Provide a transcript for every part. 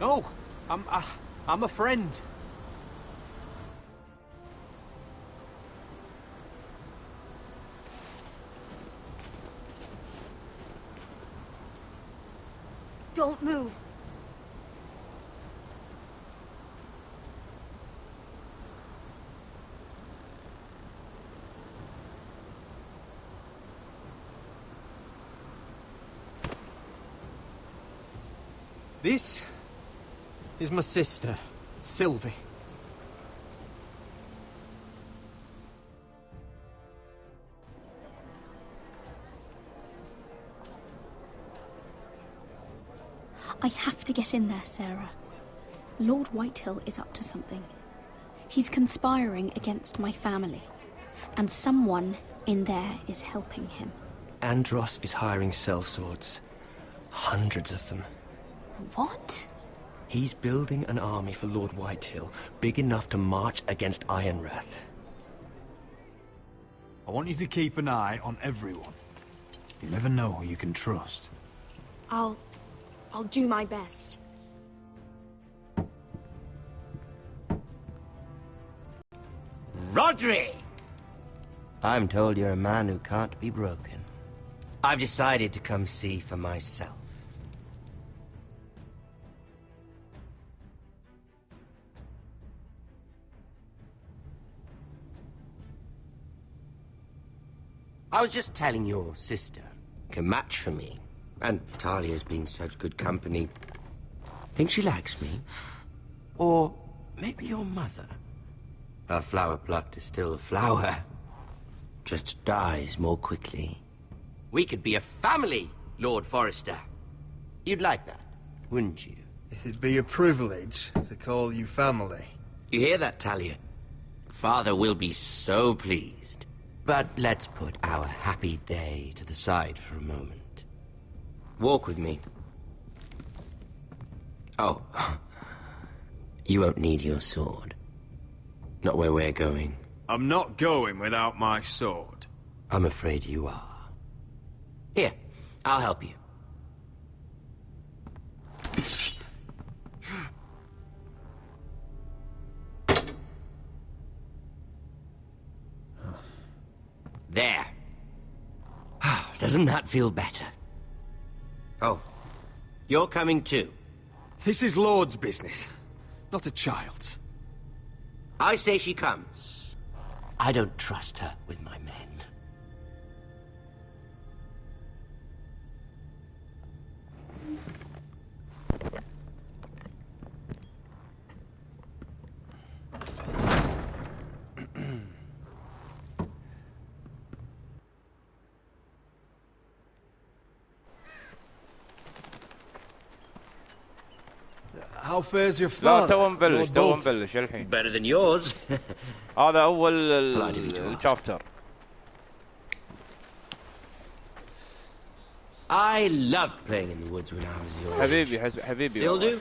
No, I'm a friend. Don't move. This is my sister, Sylvie. I have to get in there, Sarah. Lord Whitehill is up to something. He's conspiring against my family, and someone in there is helping him. Andros is hiring sellswords. Hundreds of them. What? He's building an army for Lord Whitehill, big enough to march against Ironrath. I want you to keep an eye on everyone. You never know who you can trust. I'll do my best. Rodri! I'm told you're a man who can't be broken. I've decided to come see for myself. I was just telling your sister, can match for me. And Talia's been such good company. Think she likes me? Or maybe your mother? A flower plucked is still a flower. Just dies more quickly. We could be a family, Lord Forrester. You'd like that, wouldn't you? It'd be a privilege to call you family. You hear that, Talia? Father will be so pleased. But let's put our happy day to the side for a moment. Walk with me. Oh. You won't need your sword. Not where we're going. I'm not going without my sword. I'm afraid you are. Here, I'll help you. There. Doesn't that feel better? Oh, you're coming too. This is Lord's business, not a child's. I say she comes. I don't trust her with my men. How fares your لا father? تو نبلش الحين. Better than yours. هذا أول الشابتر. I loved playing in the woods when I was your age. حبيبي Still do?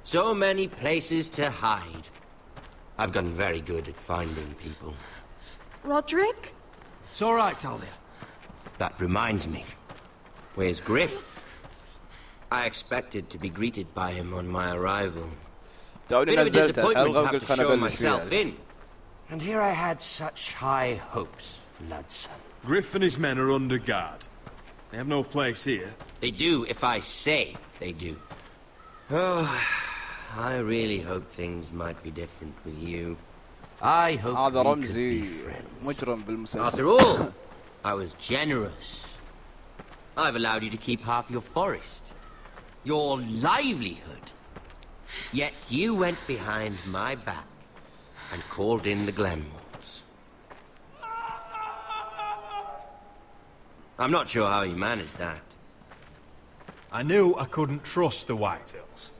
So many places to hide. I've gotten very good at finding people. Roderick? It's all right, Talia. That reminds me. Where's Griff? I expected to be greeted by him on my arrival. توني Bit of a نزلت disappointment الحلقة to have وقلت to خلنا show نبلش myself فيها. in. And here I had such high hopes for Ludson. Griff and his men are under guard. They have no place here. They do if I say they do. Oh, I really hope things might be different with you. I hope هذا we could رمزي be friends. مجرم بالمسلسل. After all, I was generous. I've allowed you to keep half your forest. Your livelihood. Yet you went behind my back and called in the Glenmores. I'm not sure how you managed that. I knew I couldn't trust the Whitehills,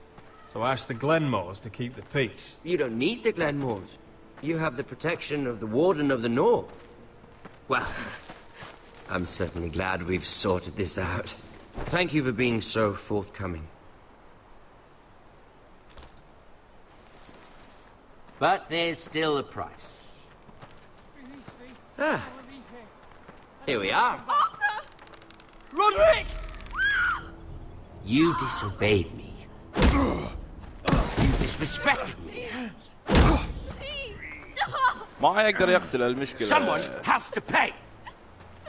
so I asked the Glenmores to keep the peace. You don't need the Glenmores. You have the protection of the Warden of the North. Well, I'm certainly glad we've sorted this out. Thank you for being so forthcoming. But there's still a price. Ah. Here we are. Arthur! Roderick! You disobeyed me. disrespected me. ما يقدر يقتل المشكلة. Someone has to pay.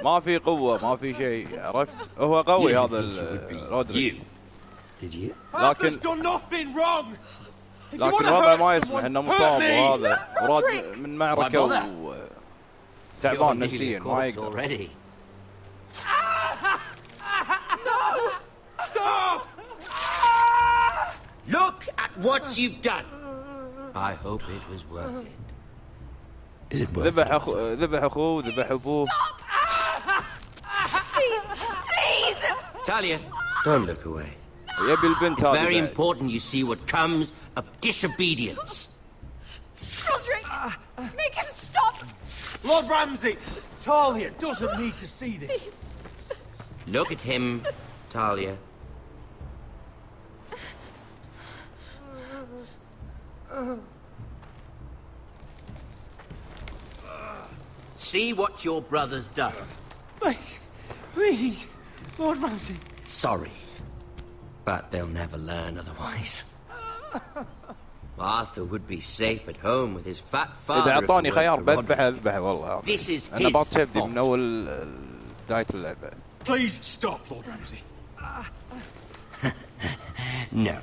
ما في قوة ما في شيء عرفت هو قوي هذا رودريك. Did you? لكن done nothing wrong. لكن الوضع ما يسمح انه مصاب وهذا وراد من معركة وتعبان نفسيا ما يقدر. Stop! Look at what you've done. I hope it was worth it. Is it worth it? ذبح اخوه وذبح ابوه. Please! Talia, don't look away. يبي البنت هذه. It's very important you see what comes of disobedience. Roderick! Make him stop! Lord Ramsay, Talia doesn't need to see this. Look at him, Talia. See what your brother's done. Please, Lord Ramsay. Sorry, but they'll never learn otherwise. Arthur would be safe at home with his fat father. إذا أعطاني خيار بذبحه والله. This is أنا his بتبدي fault. من أول بداية اللعبة. Please stop, Lord Ramsay. No.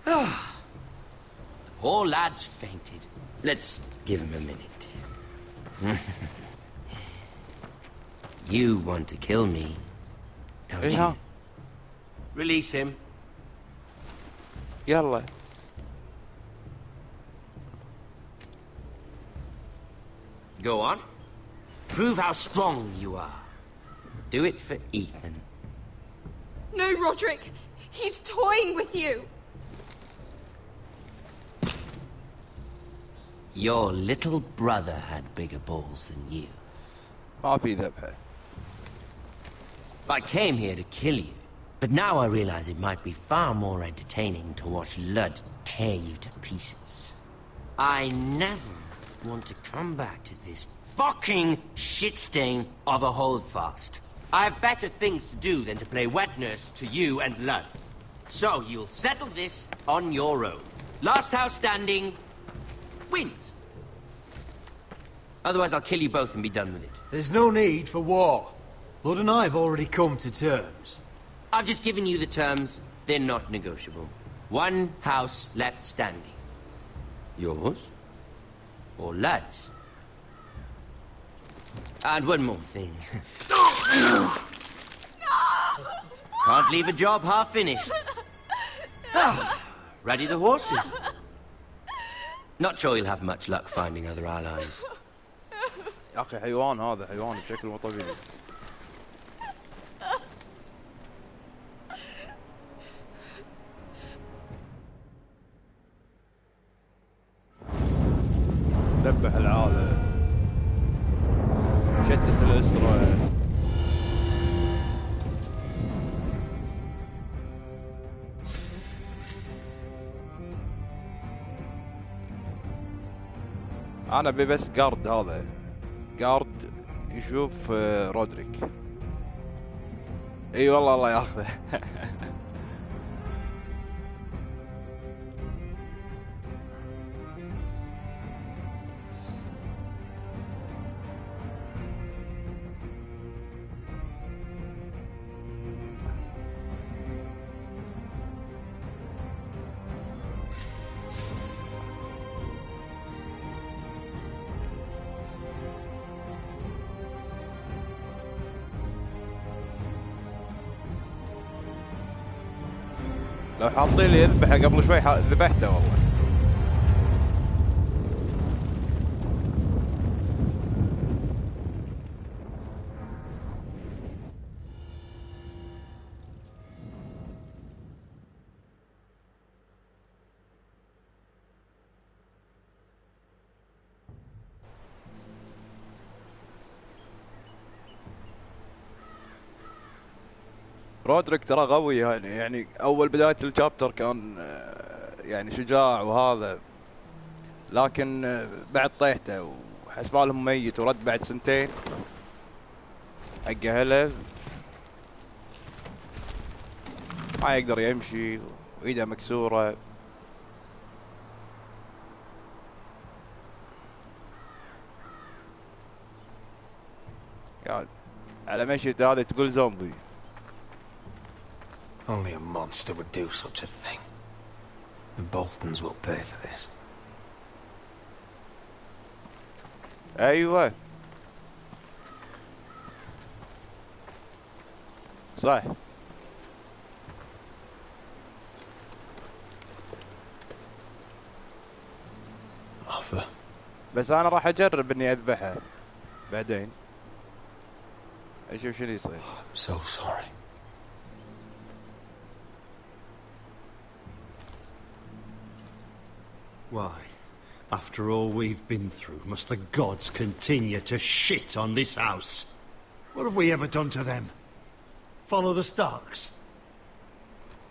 The poor lad's fainted. Let's give him a minute. You want to kill me, don't you? Release him. يلا. Go on. Prove how strong you are. Do it for Ethan. No, Roderick! He's toying with you! Your little brother had bigger balls than you. ما في ذبحة. I came here to kill you, but now I realize it might be far more entertaining to watch Lud tear you to pieces. I never want to come back to this fucking shit stain of a holdfast. I have better things to do than to play wet nurse to you and Lud. So you'll settle this on your own. Last house standing wins. Otherwise I'll kill you both and be done with it. There's no need for war. Lord and I have already come to terms. I've just given you the terms. They're not negotiable. One house left standing. Yours or Lud's? And one more thing. Can't leave a job half finished. Ready the horses? Not sure you'll have much luck finding other allies. يا أخي حيوان هذا حيوان بشكل مو طبيعي. ذبح العالم. شتت الأسرة. أنا بس جارد هذا جارد يشوف رودريك. اي والله الله ياخذه. لو حاطين لي يذبحه قبل شوي ذبحته والله. رودريك ترى قوي يعني اول بداية الشابتر كان يعني شجاع وهذا، لكن بعد طيحته وحسبالهم ميت ورد بعد سنتين حق اهله ما يقدر يمشي وإيده مكسورة. قاعد على مشيته هذا تقول زومبي. Only a monster would do such a thing. The Boltons will pay for this. ايوه صح. Arthur. بس انا راح اجرب اني اذبحه بعدين اشوف شنو يصير. I'm so sorry. Why, after all we've been through, must the gods continue to shit on this house? What have we ever done to them? Follow the Starks?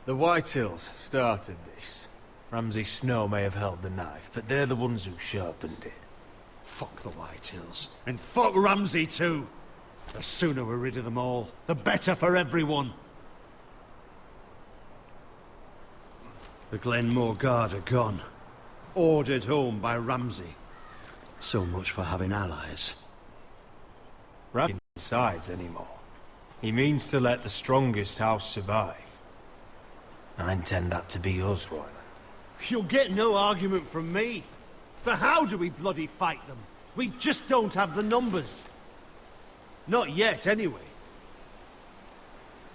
The Whitehills started this. Ramsay Snow may have held the knife, but they're the ones who sharpened it. Fuck the Whitehills. And fuck Ramsay too! The sooner we're rid of them all, the better for everyone. The Glenmore Guard are gone. Ordered home by Ramsay. So much for having allies. Ramsay doesn't sides anymore. He means to let the strongest house survive. I intend that to be us, Royland. You'll get no argument from me. But how do we bloody fight them? We just don't have the numbers. Not yet, anyway.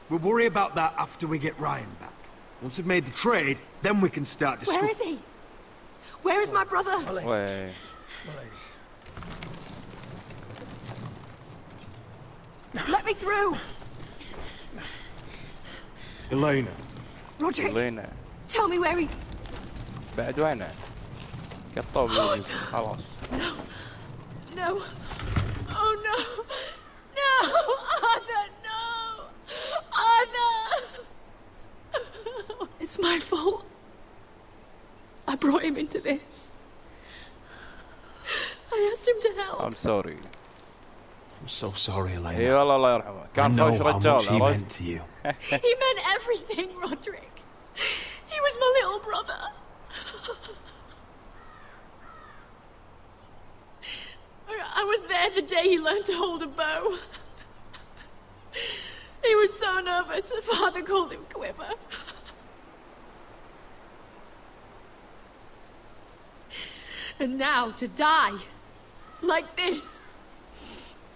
We'll worry about that after we get Ryan back. Once we've made the trade, then we can start discussing. Where is he? Where is my brother? Wait. Let me through! Elena. Roderick, Elena. tell me where he... بعد وينه؟ قطوه بالوجه خلاص. No. Oh no. No! Arthur, no! Arthur! It's my fault. I brought him into this. I asked him to help. I'm sorry. I'm so sorry, Elena. اي والله الله يرحمه. كان خوش I know how much رجال he عرفت؟ meant to you. He meant everything, Roderick. He was my little brother. I was there the day he learned to hold a bow. He was so nervous, the father called him Quiver. And now to die, like this,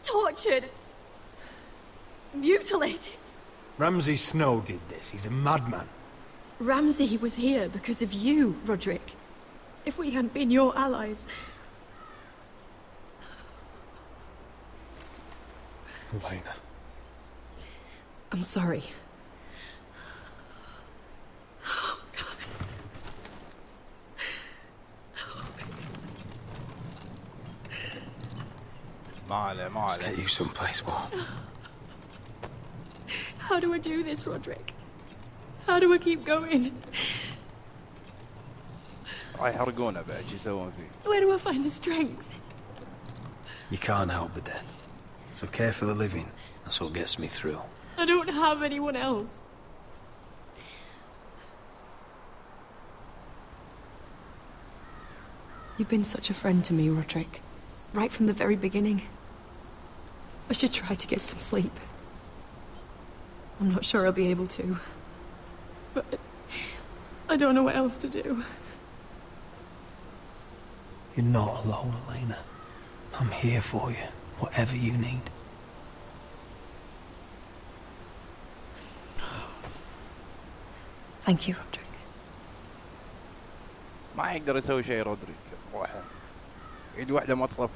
tortured, mutilated. Ramsay Snow did this. He's a madman. Ramsay was here because of you, Roderick. If we hadn't been your allies... Elena. I'm sorry. Oh, God. ما عليه ما Let's get عليه. you someplace warm. How do I do this, Roderick? How do I keep going? راح يحرقونه بعد شو يسوون فيه؟ Where do I find the strength? You can't help the dead. So care for the living. That's what gets me through. I don't have anyone else. You've been such a friend to me, Roderick. Right from the very beginning. I should try to get some sleep. I'm not sure I'll be able to. But I don't know what else to do. You're not alone, Elena. I'm here for you, whatever you need. Thank you, Roderick. ما يقدر يسوي شيء رودريك روحه. ايد واحدة ما تصفق.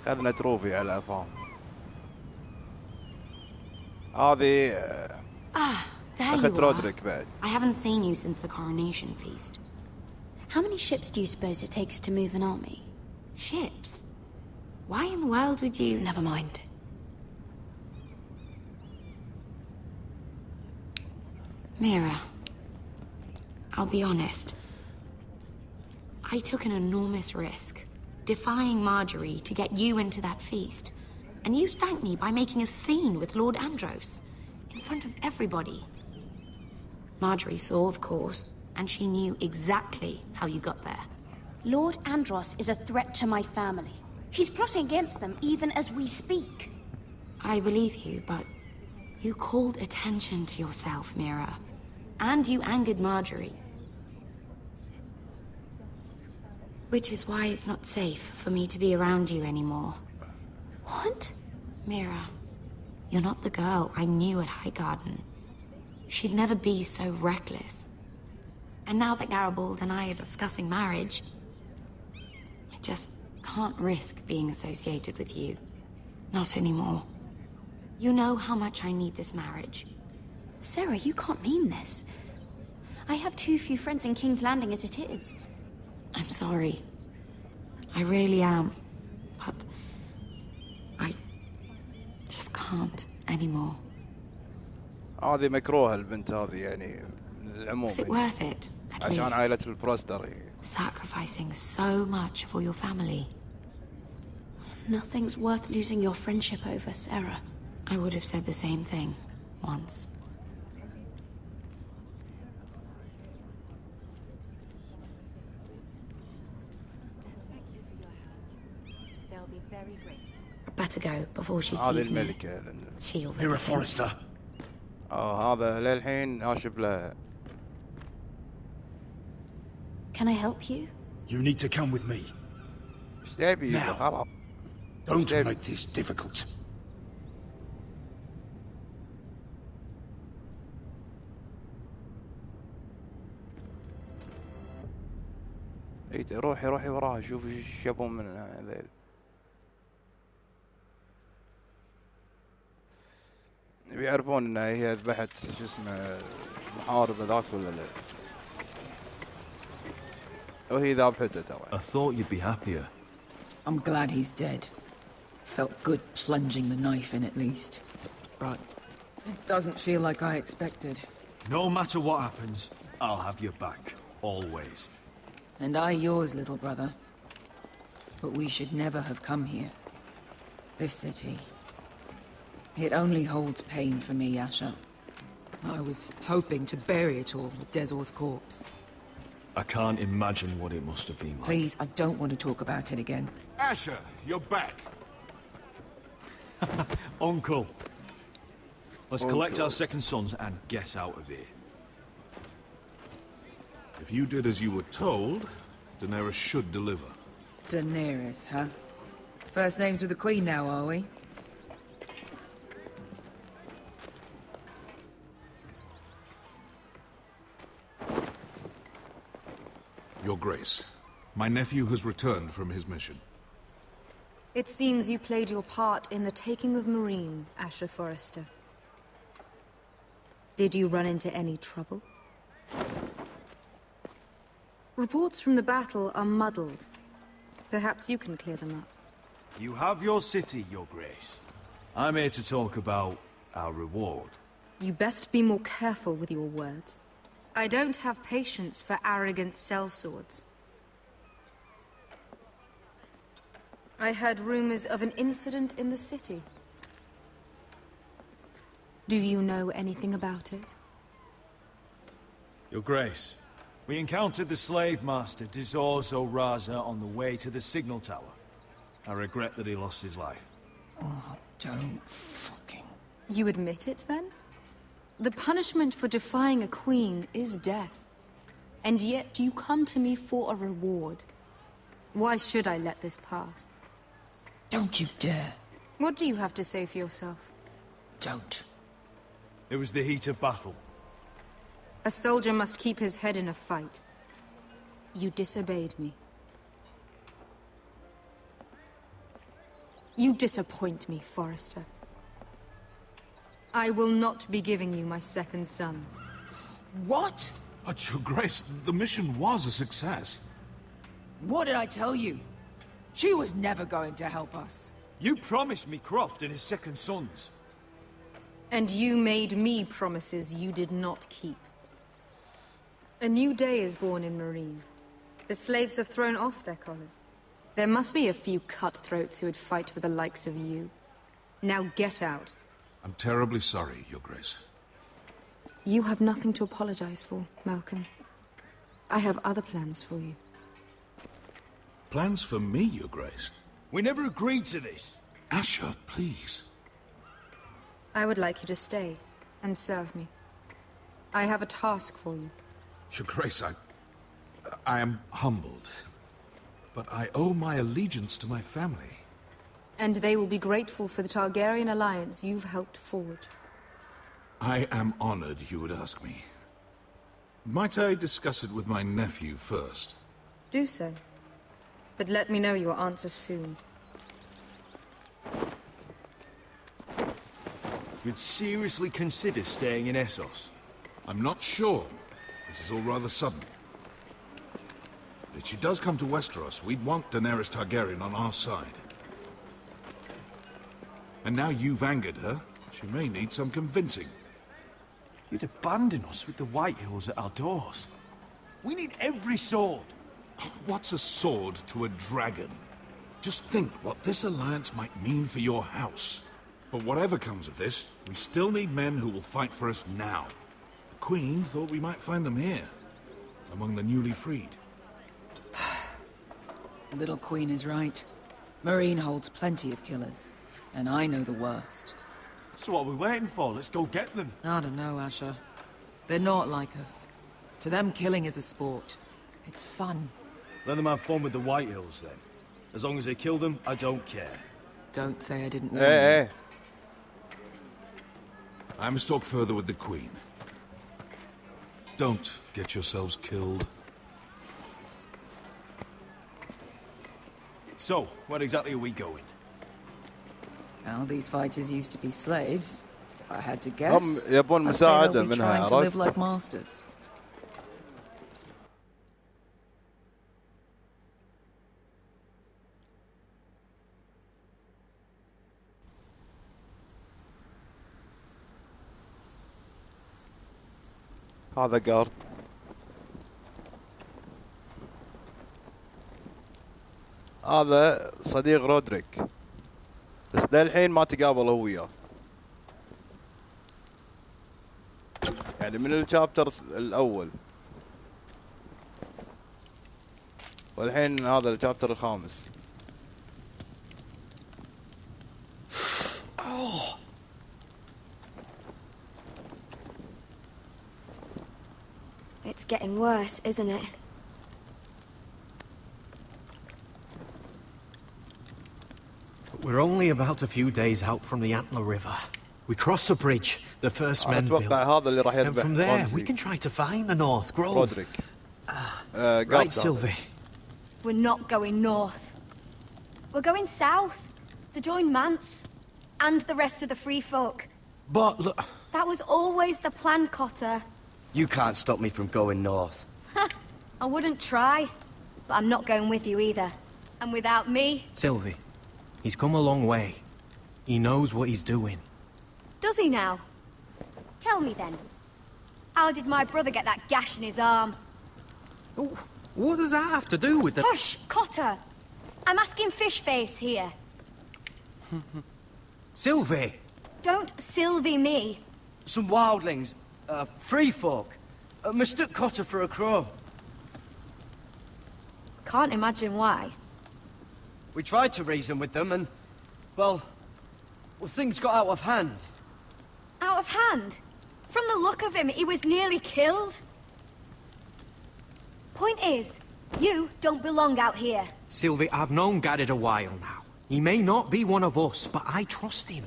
خذنا تروفي على افهم. هذه There اخت you رودريك are. بعد. I haven't seen you since the coronation feast. How many ships do you suppose it takes to move an army? Ships? Why in the world would you... Never mind. Mira, I'll be honest. I took an enormous risk defying Marjorie to get you into that feast. And you thanked me by making a scene with Lord Andros, in front of everybody. Marjorie saw, of course, and she knew exactly how you got there. Lord Andros is a threat to my family. He's plotting against them even as we speak. I believe you, but you called attention to yourself, Mira. And you angered Marjorie. Which is why it's not safe for me to be around you anymore. What? Mira, you're not the girl I knew at Highgarden. She'd never be so reckless. And now that Garibald and I are discussing marriage, I just can't risk being associated with you. Not anymore. You know how much I need this marriage. Sarah, you can't mean this. I have too few friends in King's Landing as it is. I'm sorry. I really am. But I just can't anymore. هذه مكروهة البنت هذه يعني العموم. Is it worth it? At عشان least عائلة البروستر. sacrificing so much for your family. Nothing's worth losing your friendship over, Sarah. I would have said the same thing once. They'll be very grateful. Better go before she هذه sees me. الملكة. She'll Mira Forrester. هذا للحين هاشب له. Can I help you? You need to come with me. ايش تبي؟ Now. خلاص. Don't make this difficult. روحي وراها شوفي ايش يبون من هذيل. بيعرفون ان هي ذبحت شو اسمه المحارب ذاك ولا لا؟ وهي ذابحته ترى. I thought you'd be happier. I'm glad he's dead. Felt good plunging the knife in at least. But it doesn't feel like I expected. No matter what happens, I'll have your back. Always. And I yours, little brother. But we should never have come here. This city. It only holds pain for me, Asher. I was hoping to bury it all with Dezor's corpse. I can't imagine what it must have been like. Please, I don't want to talk about it again. Asher, you're back. Uncle. Let's collect our second sons and get out of here. If you did as you were told, Daenerys should deliver. Daenerys, huh? First names with the Queen now, are we? Your Grace, my nephew has returned from his mission. It seems you played your part in the taking of Marine, Asher Forrester. Did you run into any trouble? Reports from the battle are muddled. Perhaps you can clear them up. You have your city, Your Grace. I'm here to talk about our reward. You best be more careful with your words. I don't have patience for arrogant sellswords. I heard rumors of an incident in the city. Do you know anything about it? Your Grace, we encountered the slave master Dizor Zoraza on the way to the signal tower. I regret that he lost his life. Oh, don't fucking... You admit it, then? The punishment for defying a queen is death. And yet you come to me for a reward. Why should I let this pass? Don't you dare. What do you have to say for yourself? Don't. It was the heat of battle. A soldier must keep his head in a fight. You disobeyed me. You disappoint me, Forrester. I will not be giving you my second sons. What? But, Your Grace, the mission was a success. What did I tell you? She was never going to help us. You promised me Croft and his second sons. And you made me promises you did not keep. A new day is born in Marine. The slaves have thrown off their collars. There must be a few cutthroats who would fight for the likes of you. Now get out. I'm terribly sorry, Your Grace. You have nothing to apologize for, Malcolm. I have other plans for you. Plans for me, Your Grace? We never agreed to this. Asher, please. I would like you to stay and serve me. I have a task for you. Your Grace, I am humbled. But I owe my allegiance to my family. And they will be grateful for the Targaryen alliance you've helped forward. I am honored you would ask me. Might I discuss it with my nephew first? Do so. But let me know your answer soon. You'd seriously consider staying in Essos? I'm not sure. This is all rather sudden. But if she does come to Westeros, we'd want Daenerys Targaryen on our side. And now you've angered her, she may need some convincing. You'd abandon us with the Whitehills at our doors. We need every sword. What's a sword to a dragon? Just think what this alliance might mean for your house. But whatever comes of this, we still need men who will fight for us now. The Queen thought we might find them here, among the newly freed. The little Queen is right. Marine holds plenty of killers, and I know the worst. So what are we waiting for? Let's go get them. I don't know, Asher. They're not like us. To them, killing is a sport. It's fun. Let them have fun with the Whitehills, then. As long as they kill them, I don't care. Don't say I didn't warn you. I must talk further with the Queen. Don't get yourselves killed. So, where exactly are we going? Well, these fighters used to be slaves. If I had to guess, يبون I'd say مساعدة they'll be منها trying to عرفت؟ live like masters. هذا قارد. هذا صديق رودريك. بس للحين ما تقابل هو وياه. يعني من الشابتر الأول. والحين هذا الشابتر الخامس. It's getting worse, isn't it? We're only about a few days out from the Antler River. We cross the bridge the first men built. And from there, we can try to find the North Grove. Right, Sylvie? We're not going north. We're going south, to join Mance, and the rest of the Free Folk. But look... That was always the plan, Cotter. You can't stop me from going north. I wouldn't try, but I'm not going with you either. And without me... Sylvie, he's come a long way. He knows what he's doing. Does he now? Tell me then. How did my brother get that gash in his arm? What does that have to do with the... Hush, Cotter! I'm asking Fishface here. Sylvie! Don't Sylvie me. Some wildlings, free folk, mistook Cotter for a crow. Can't imagine why. We tried to reason with them and, well, things got out of hand. Out of hand? From the look of him, he was nearly killed. Point is, you don't belong out here. Sylvie, I've known Garrett a while now. He may not be one of us, but I trust him.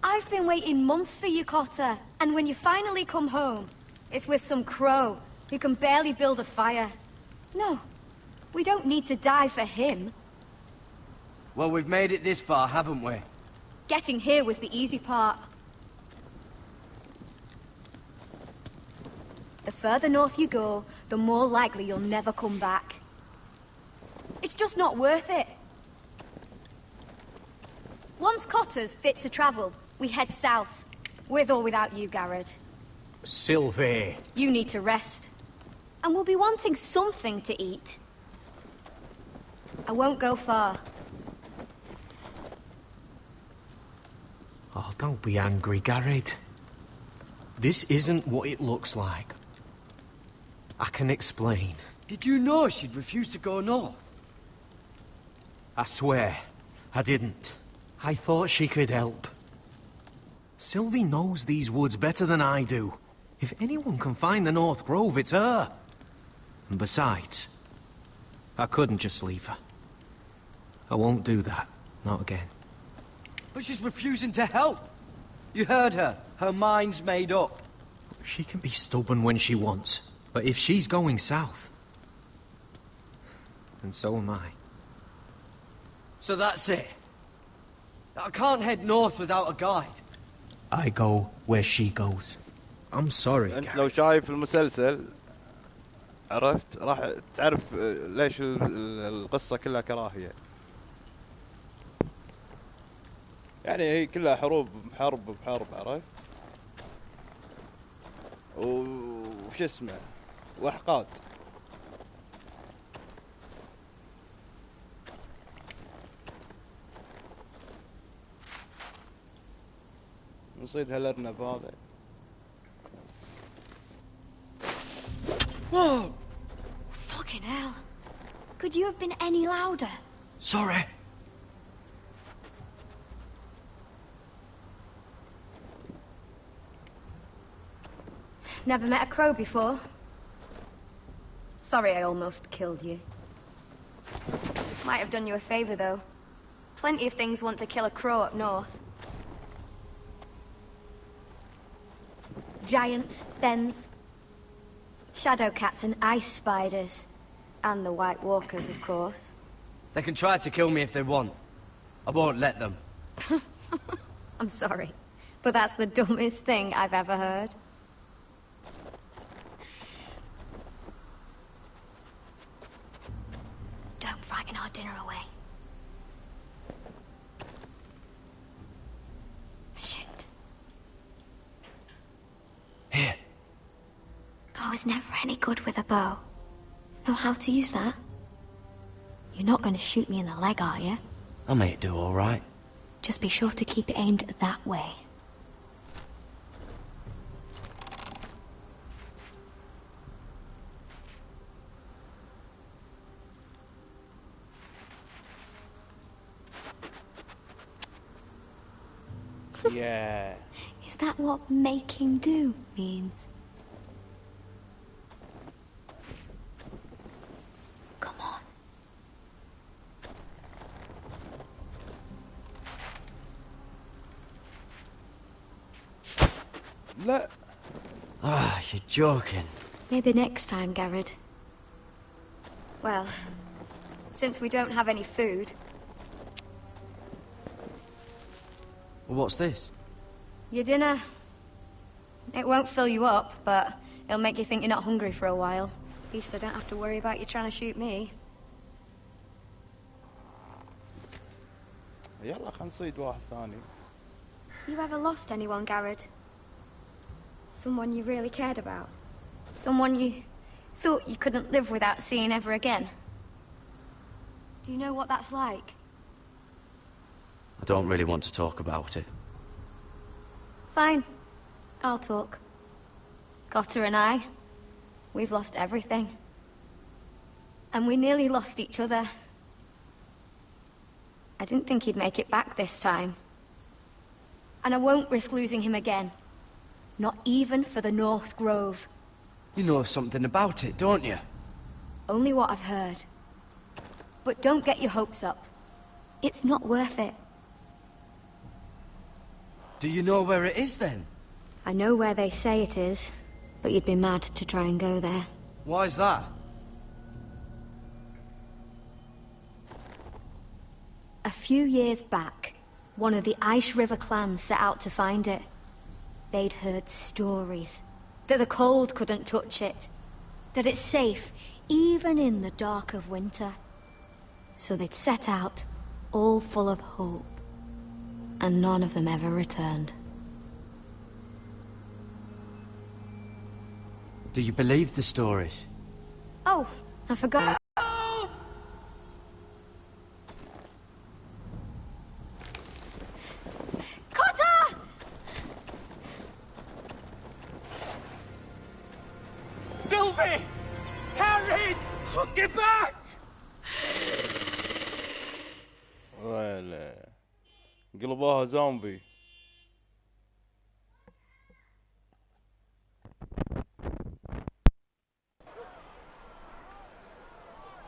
I've been waiting months for you, Cotter, and when you finally come home, it's with some crow who can barely build a fire. No, we don't need to die for him. Well, we've made it this far, haven't we? Getting here was the easy part. The further north you go, the more likely you'll never come back. It's just not worth it. Once Cotter's fit to travel, we head south. With or without you, Garrett. Sylvie. You need to rest. And we'll be wanting something to eat. I won't go far. Oh, don't be angry, Garrett. This isn't what it looks like. I can explain. Did you know she'd refuse to go north? I swear, I didn't. I thought she could help. Sylvie knows these woods better than I do. If anyone can find the North Grove, it's her. And besides, I couldn't just leave her. I won't do that. Not again. But she's refusing to help. You heard her. Her mind's made up. She can be stubborn when she wants. But if she's going south, then so am I. So that's it. I can't head north without a guide. I go where she goes. I'm sorry. انت لو شايف المسلسل عرفت راح تعرف ليش القصة كلها كراهية. يعني هي كلها حروب بحرب عرفت؟ وش اسمه؟ واحقاد. نصيد هالارنب هذا. Whoa! Fucking hell. Could you have been any louder? Sorry. Never met a crow before. Sorry I almost killed you. Might have done you a favor, though. Plenty of things want to kill a crow up north. Giants, thens, shadow cats and ice spiders. And the White Walkers, of course. They can try to kill me if they want. I won't let them. I'm sorry, but that's the dumbest thing I've ever heard. Don't frighten our dinner away. Shit. Here. I was never any good with a bow. Know how to use that? You're not going to shoot me in the leg, are you? I may do all right. Just be sure to keep it aimed that way. Yeah. Is that what making do means? Come on. لا. Ah, you're joking. Maybe next time, Garrett. Well, since we don't have any food... Well, what's this? Your dinner. It won't fill you up, but it'll make you think you're not hungry for a while. At least I don't have to worry about you trying to shoot me. يلا خلينا نصيد واحد ثاني. You ever lost anyone, Garrett? Someone you really cared about? Someone you thought you couldn't live without seeing ever again? Do you know what that's like? I don't really want to talk about it. Fine. I'll talk. Cotter and I, we've lost everything. And we nearly lost each other. I didn't think he'd make it back this time. And I won't risk losing him again. Not even for the North Grove. You know something about it, don't you? Only what I've heard. But don't get your hopes up. It's not worth it. Do you know where it is, then? I know where they say it is, but you'd be mad to try and go there. Why's that? A few years back, one of the Ice River clans set out to find it. They'd heard stories. That the cold couldn't touch it. That it's safe, even in the dark of winter. So they'd set out, all full of hope. And none of them ever returned. Do you believe the stories? Oh, I forgot. Move it! Carry it! Get back! ولا قلبوها زومبي.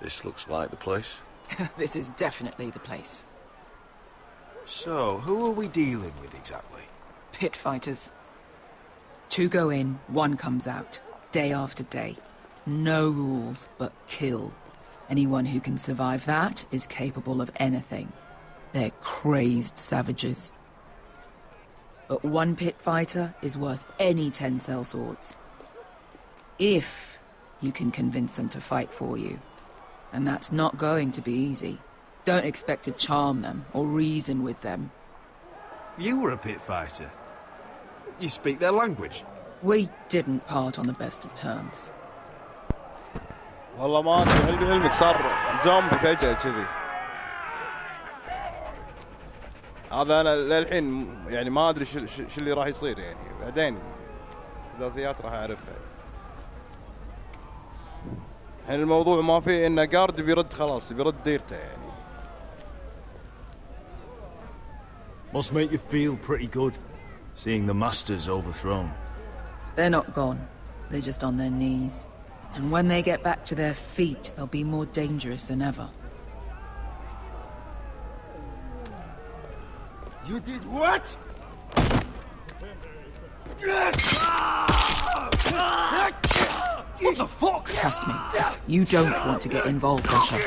This looks like the place. This is definitely the place. So, who are we dealing with exactly? Pit fighters. 2 go in, 1 comes out. Day after day. No rules, but kill. Anyone who can survive that is capable of anything. They're crazed savages. But 1 pit fighter is worth any 10 sellswords. If you can convince them to fight for you. And that's not going to be easy. Don't expect to charm them or reason with them. You were a pit fighter. You speak their language. We didn't part on the best of terms. والله ما ادري علمك صار زومبي فجأة كذي. هذا انا للحين يعني ما ادري شو اللي راح يصير يعني بعدين الاحداثيات راح اعرفها. الحين الموضوع ما فيه انه جارد بيرد خلاص بيرد ديرته يعني. Must make you feel pretty good, seeing the masters overthrown. They're not gone. They're just on their knees. And when they get back to their feet, they'll be more dangerous than ever. You did what? What the fuck? Trust me, you don't want to get involved, Asher.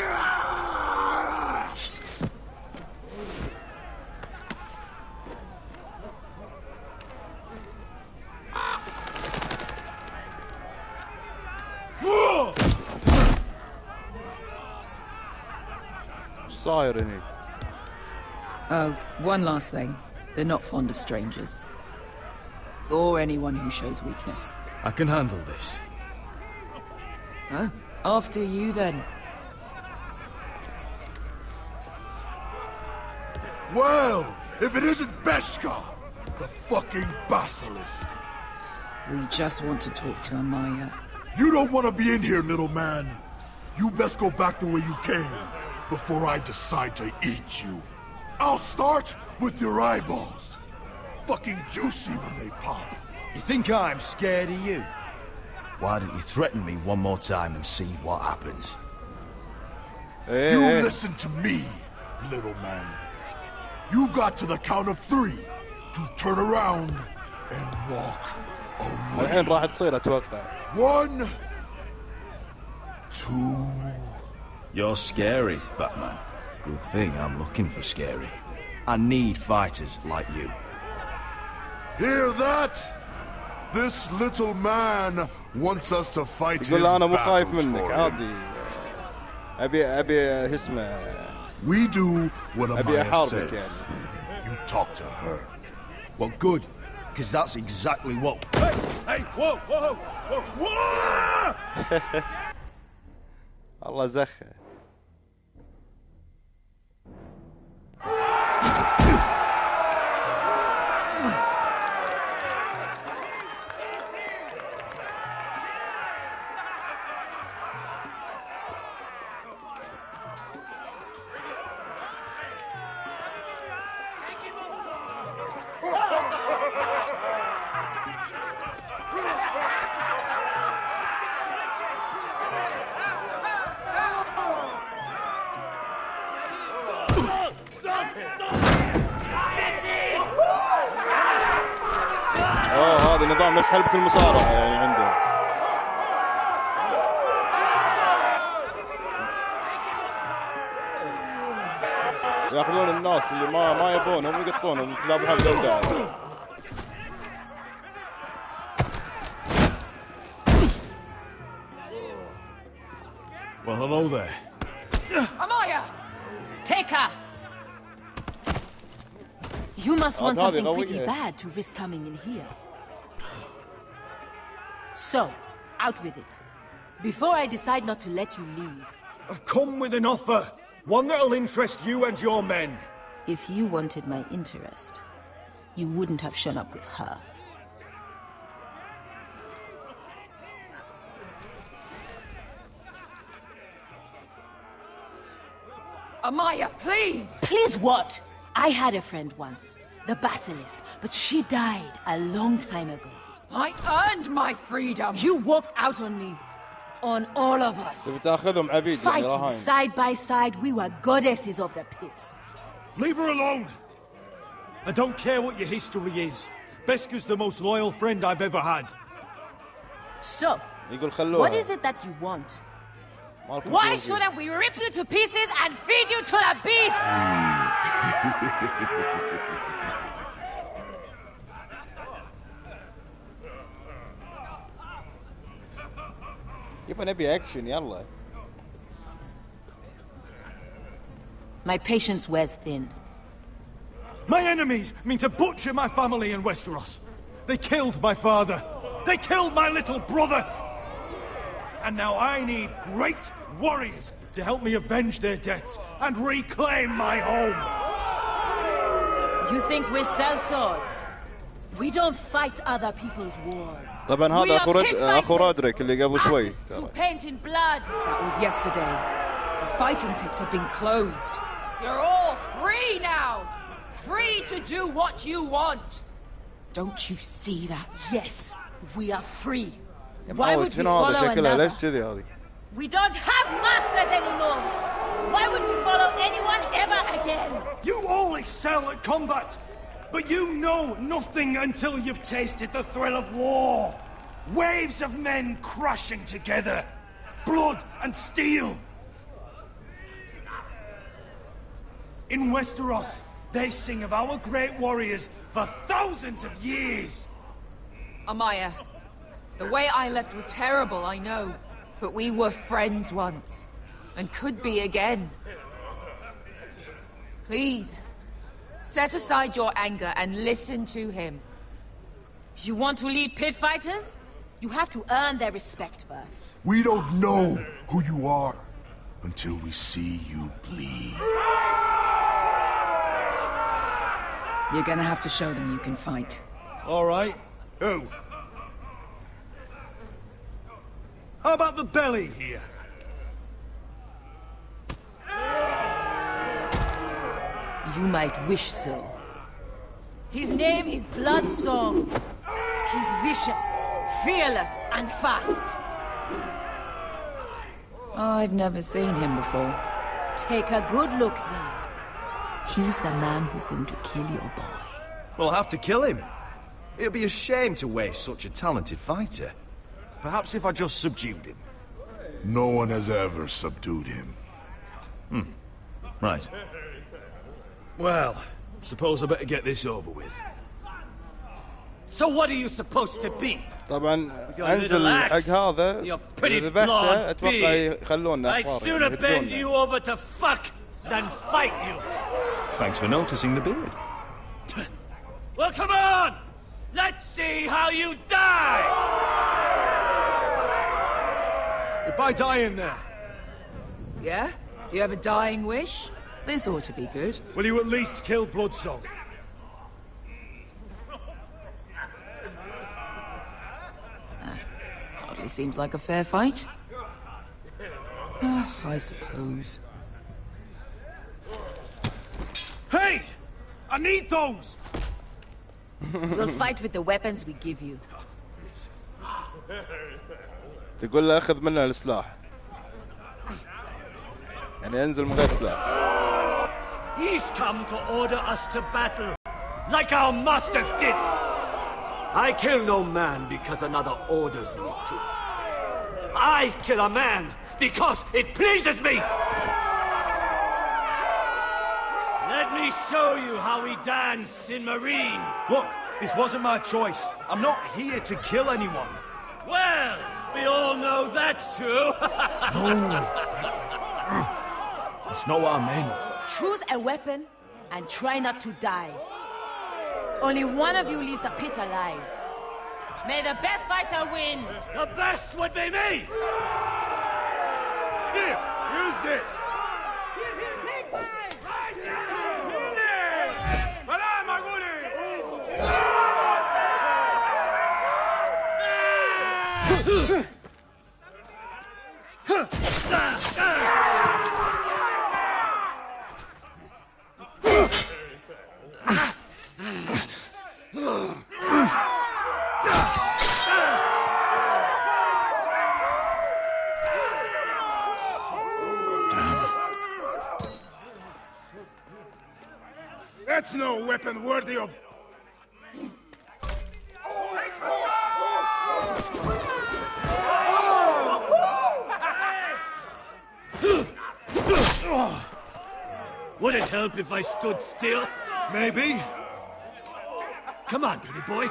Oh, one last thing. They're not fond of strangers. Or anyone who shows weakness. I can handle this. Oh, after you then. Well, if it isn't Beskha, the fucking basilisk. We just want to talk to Amaya. You don't want to be in here, little man. You best go back the way you came before I decide to eat you. I'll start with your eyeballs. Fucking juicy when they pop. You think I'm scared of you? Why don't you threaten me one more time and see what happens? You listen to me, little man. You've got to the count of 3 to turn around and walk away. الحين راح تصير اتوقع. 1, 2. You're scary, fat man. Good thing I'm looking for scary. I need fighters like you. Hear that? This little man wants us to fight his يقول أنا مو خايف battles منك for him. عادي. أبي اسمه. We do what أبي Amaya أحاربك says. يعني. You talk to her. Well, good, because that's exactly what. Hey, whoa, whoa, whoa, whoa! الله زخه. هذا نظام نفس حلبة المصارعة يعني عندهم. ياخذون الناس اللي ما يبونهم ويقطونهم يذبحون بالقاعدة. Well, hello there. Amaya! Take her! You must want something pretty bad to risk coming in here. So, out with it. Before I decide not to let you leave. I've come with an offer. One that'll interest you and your men. If you wanted my interest, you wouldn't have shown up with her. Amaya, please! Please what? I had a friend once, the Basilisk, but she died a long time ago. I earned my freedom! You walked out on me. On all of us. Fighting side by side, we were goddesses of the pits. Leave her alone! I don't care what your history is. Beskha's the most loyal friend I've ever had. So, what is it that you want? Why shouldn't we rip you to pieces and feed you to the beast? يبقى نبي اكشن يلا. My patience wears thin. My enemies mean to butcher my family in Westeros. They killed my father. They killed my little brother. And now I need great warriors to help me avenge their deaths and reclaim my home. You think we sell swords? We don't fight other people's wars. طبعا هذا اخو رودريك اللي قبل شوي. To paint in blood. That was yesterday. The fighting pits have been closed. You're all free now. Free to do what you want. Don't you see that? Yes, we are free. Why would we follow another? We don't have masters anymore. Why would we follow anyone ever again? You all excel at combat, but you know nothing until you've tasted the thrill of war. Waves of men crashing together. Blood and steel. In Westeros, they sing of our great warriors for thousands of years. Amaya, the way I left was terrible, I know. But we were friends once. And could be again. Please, set aside your anger and listen to him. You want to lead pit fighters? You have to earn their respect first. We don't know who you are until we see you bleed. You're gonna have to show them you can fight. All right. Who? How about the belly here? You might wish so. His name is Bloodsong. He's vicious, fearless, and fast. I've never seen him before. Take a good look then. He's the man who's going to kill your boy. We'll have to kill him. It'd be a shame to waste such a talented fighter. Perhaps if I just subdued him. No one has ever subdued him. Right. Well, suppose I better get this over with. So what are you supposed to be? طبعا انزل حق هذا ذبحته اتوقع يخلونا I'd sooner bend you over to fuck than fight you. Thanks for noticing the beard. Well, come on! Let's see how you die! If I die in there... Yeah? You have a dying wish? This ought to be good. Will you at least kill Bloodsong? Hardly seems like a fair fight. I suppose. Hey! I need those! We'll fight with the weapons we give you. تقول له اخذ منه السلاح. يعني انزل من غير سلاح. He's come to order us to battle, like our masters did. I kill no man because another orders me to. I kill a man because it pleases me. Let me show you how we dance in Marine. Look, this wasn't my choice. I'm not here to kill anyone. Well, we all know that's true. No. That's not what I meant. Choose a weapon and try not to die. Only one of you leaves the pit alive. May the best fighter win. The best would be me. Here, use this. That's no weapon worthy of... Would it help if I stood still? Maybe. Come on, pretty boy.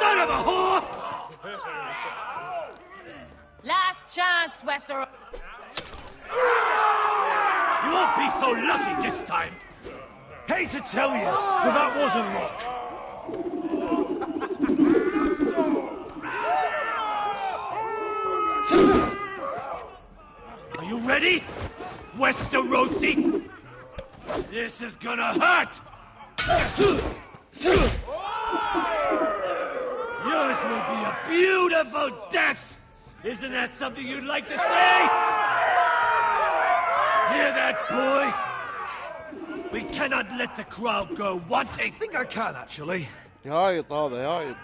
Son of a whore! Last chance, Westeros. You won't be so lucky this time. Hate to tell you, but that wasn't luck. Are you ready, Westerosi? This is gonna hurt! Yours will be a beautiful death! Isn't that something you'd like to say? Hear that, boy? We cannot let the crowd go wanting. I think I can, actually. يهايط هذا يهايط.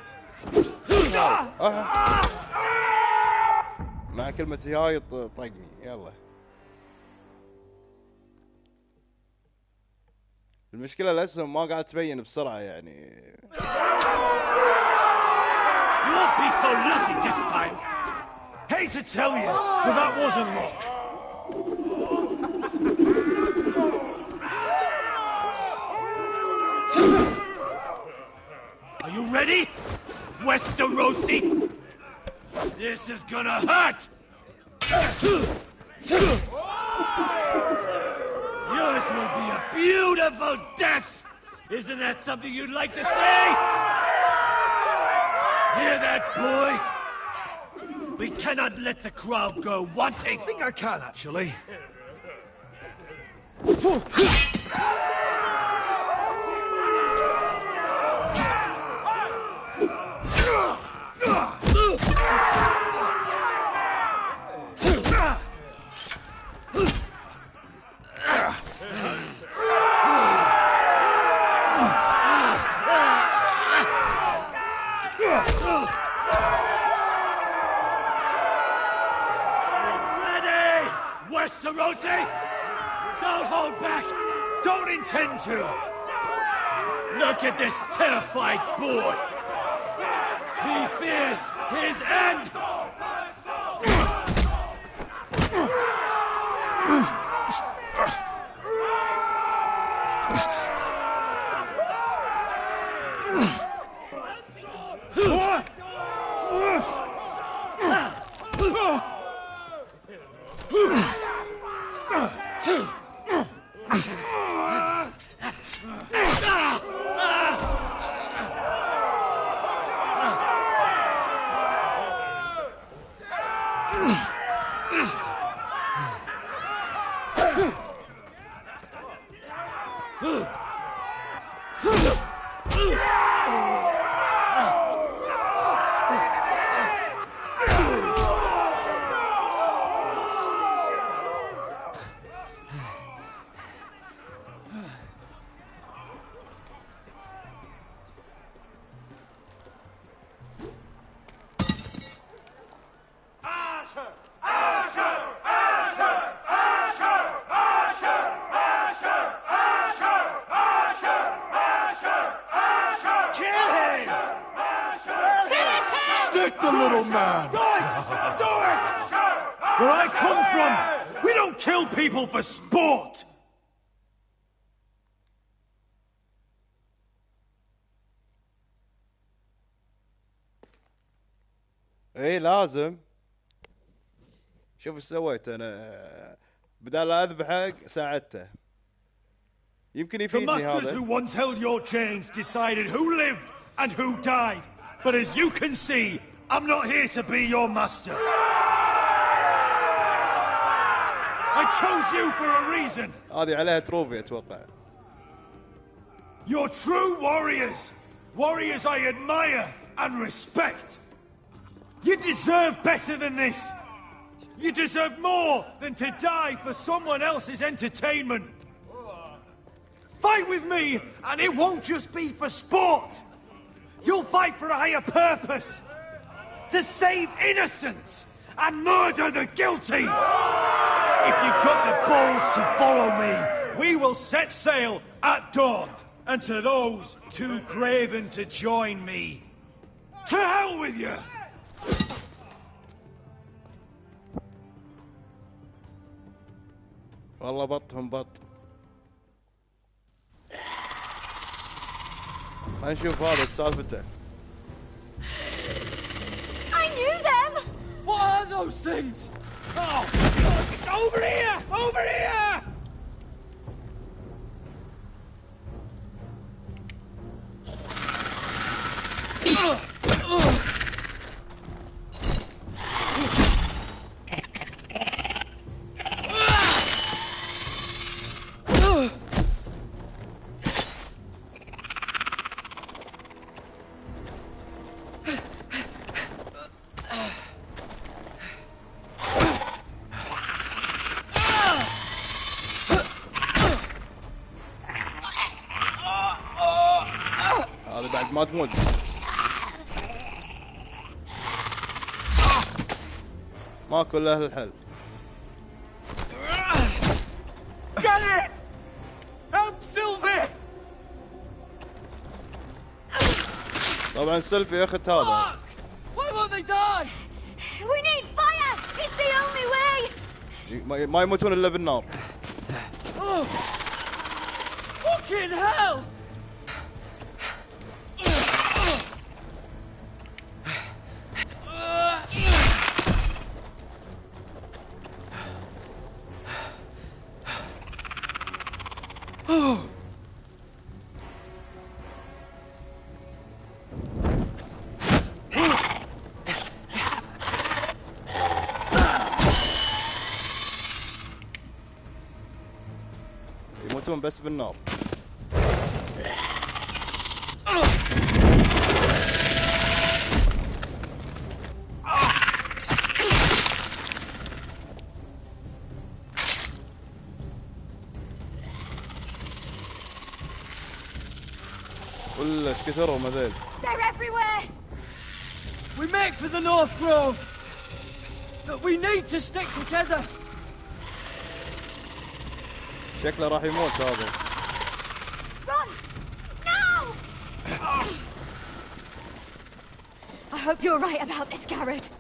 مع كلمة يهايط طقني يلا. المشكلة الأسهم ما قاعد تبين بسرعة يعني. You won't be so lucky this time. Hate to tell you, but that wasn't luck. Are you ready, Westerosi? This is gonna hurt! Yours will be a beautiful death! Isn't that something you'd like to say? Hear that, boy? We cannot let the crowd go wanting. I think I can, actually. Ready, Westerosi? Don't hold back. Don't intend to. Look at this terrified boy. He fears his end. Stick the little man! Do it! Do it! Where I come from, we don't kill people for sport! ايه لازم. شوف ايش سويت انا. بدال لا اذبحه ساعدته. يمكن يفيدني هذا. The masters who once held your chains decided who lived and who died. But as you can see, I'm not here to be your master. I chose you for a reason. هذه عليها تروفي اتوقع. You're true warriors. Warriors I admire and respect. You deserve better than this. You deserve more than to die for someone else's entertainment. Fight with me, and it won't just be for sport. You'll fight for a higher purpose. To save innocents and murder the guilty. If you've got the balls to follow me, we will set sail at dawn. And to those too craven to join me, to hell with you! والله بطهم بط. خلينا نشوف هذا سالفته. I knew them! What are those things? Oh! Over here! Over here! هذا بعد ما تموت. ماكو الا اهل الحل. Get it! Help Sylvie! طبعا سيلفي اخت هذا. Why won't they die? We need fire! It's the only way! ما يموتون الا بالنار. Oh. Fucking hell! يموتون بس بالنار. كلش كثرهم هذيل. They're everywhere! We make for the North Grove! But we need to stick together! شكله راح يموت هذا. Run! Now! I hope you're right about this, Garrett.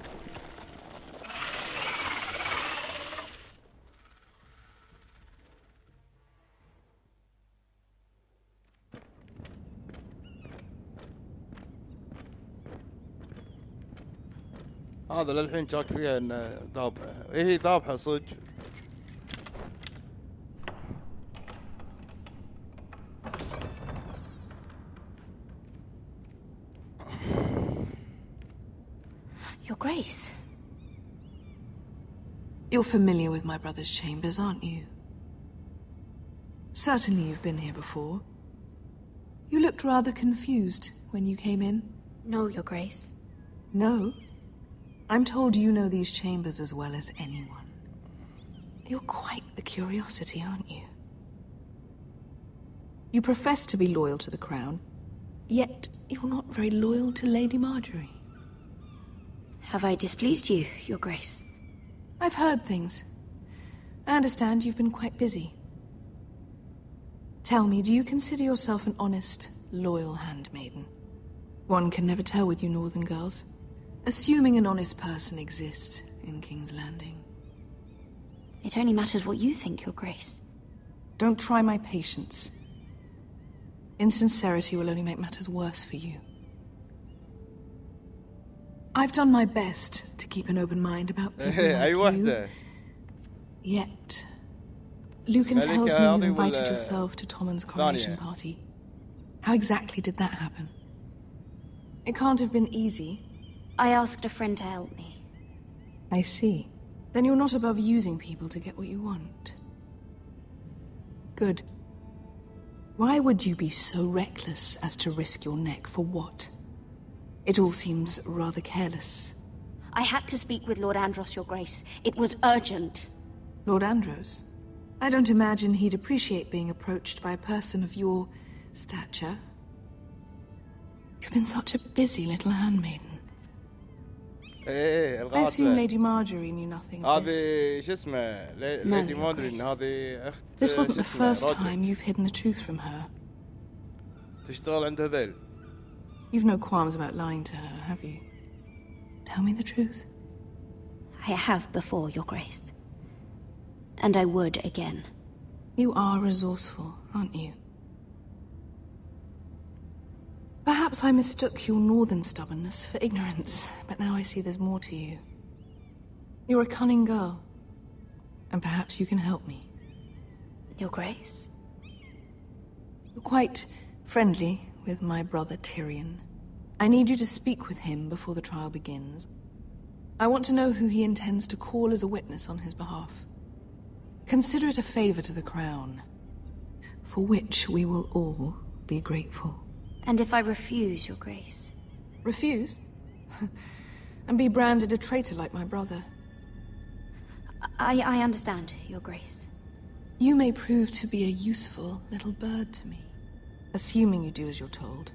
هذا للحين شاك فيها انه ذابحه. ايه هي ذابحه صدق. Your Grace. You're familiar with my brother's chambers, aren't you? Certainly you've been here before. You looked rather confused when you came in. No, Your Grace. No? I'm told you know these chambers as well as anyone. You're quite the curiosity, aren't you? You profess to be loyal to the crown, yet you're not very loyal to Lady Marjorie. Have I displeased you, Your Grace? I've heard things. I understand you've been quite busy. Tell me, do you consider yourself an honest, loyal handmaiden? One can never tell with you northern girls. Assuming an honest person exists in King's Landing. It only matters what you think, Your Grace. Don't try my patience. Insincerity will only make matters worse for you. I've done my best to keep an open mind about people like you. Yet, Lucan tells me you invited yourself to Tommen's coronation party. How exactly did that happen? It can't have been easy. I asked a friend to help me. I see. Then you're not above using people to get what you want. Good. Why would you be so reckless as to risk your neck for what? It all seems rather careless. I had to speak with Lord Andros, Your Grace. It was urgent. Lord Andros? I don't imagine he'd appreciate being approached by a person of your stature. You've been such a busy little handmaiden. I assume Lady Marjorie knew nothing of this. This wasn't the first time you've hidden the truth from her. You've no qualms about lying to her, have you? Tell me the truth. I have before, Your Grace. And I would again. You are resourceful, aren't you? Perhaps I mistook your northern stubbornness for ignorance, but now I see there's more to you. You're a cunning girl, and perhaps you can help me. Your Grace? You're quite friendly with my brother Tyrion. I need you to speak with him before the trial begins. I want to know who he intends to call as a witness on his behalf. Consider it a favor to the crown, for which we will all be grateful. And if I refuse, Your Grace? Refuse? And be branded a traitor like my brother? I understand, Your Grace. You may prove to be a useful little bird to me, assuming you do as you're told.